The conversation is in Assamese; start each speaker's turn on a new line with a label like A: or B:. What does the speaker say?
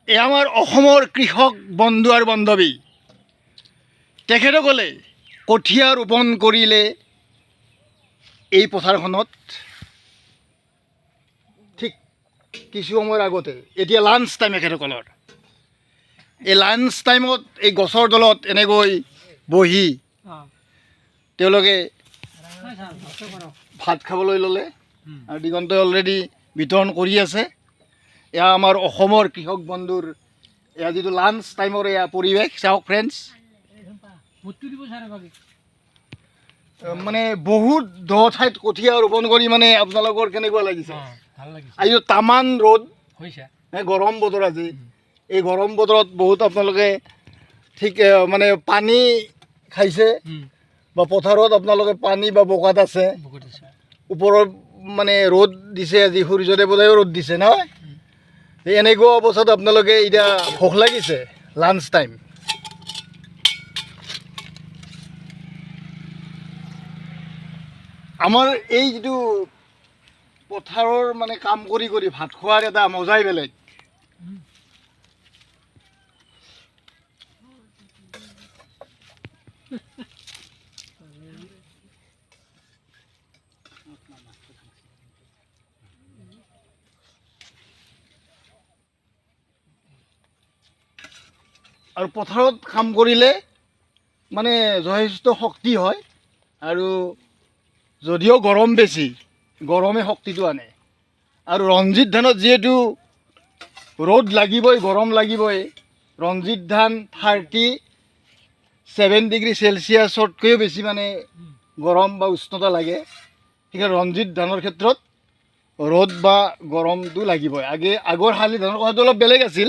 A: এই আমাৰ অসমৰ কৃষক বন্ধু আৰু বান্ধৱী তেখেতসকলে কঠীয়া ৰোপণ কৰিলে এই পথাৰখনত ঠিক কিছু সময়ৰ আগতে এতিয়া লাঞ্চ টাইম এখেতসকলৰ এই লাঞ্চ টাইমত এই গছৰ তলত এনেকৈ বহি তেওঁলোকে ভাত খাবলৈ ল'লে আৰু দিগন্তই অলৰেডি বিতৰণ কৰি আছে। এয়া আমাৰ অসমৰ কৃষক বন্ধুৰ এয়া যিটো লাঞ্চ টাইমৰ এয়া পৰিৱেশ চাওক ফ্ৰেণ্ডছ। মানে বহুত দ ঠাইত কঠীয়া ৰোপণ কৰি মানে আপোনালোকৰ কেনেকুৱা লাগিছে? আজি তামান ৰ'দ গৰম বতৰ আজি এই গৰম বতৰত বহুত আপোনালোকে ঠিক মানে পানী খাইছে বা পথাৰত আপোনালোকে পানী বা বোকাত আছে, ওপৰত মানে ৰ'দ দিছে, আজি সূৰ্যদেৱতায়ো ৰ'দ দিছে নহয়। এনেকুৱা অৱস্থাত আপোনালোকে এতিয়া ভোক লাগিছে লাঞ্চ টাইম। আমাৰ এই যিটো পথাৰৰ মানে কাম কৰি কৰি ভাত খোৱাৰ এটা মজাই বেলেগ। আৰু পথাৰত কাম কৰিলে মানে যথেষ্ট শক্তি হয়, আৰু যদিও গৰম বেছি, গৰমে শক্তিটো আনে। আৰু ৰঞ্জিত ধানত যিহেতু ৰ'দ লাগিবই, গৰম লাগিবই, ৰঞ্জিত ধান 37 ডিগ্ৰী চেলচিয়াছতকৈও বেছি মানে গৰম বা উষ্ণতা লাগে। সেইকাৰণে ৰঞ্জিত ধানৰ ক্ষেত্ৰত ৰ'দ বা গৰমটো লাগিবই। আগৰ শালি ধানৰ কথাটো অলপ বেলেগ আছিল,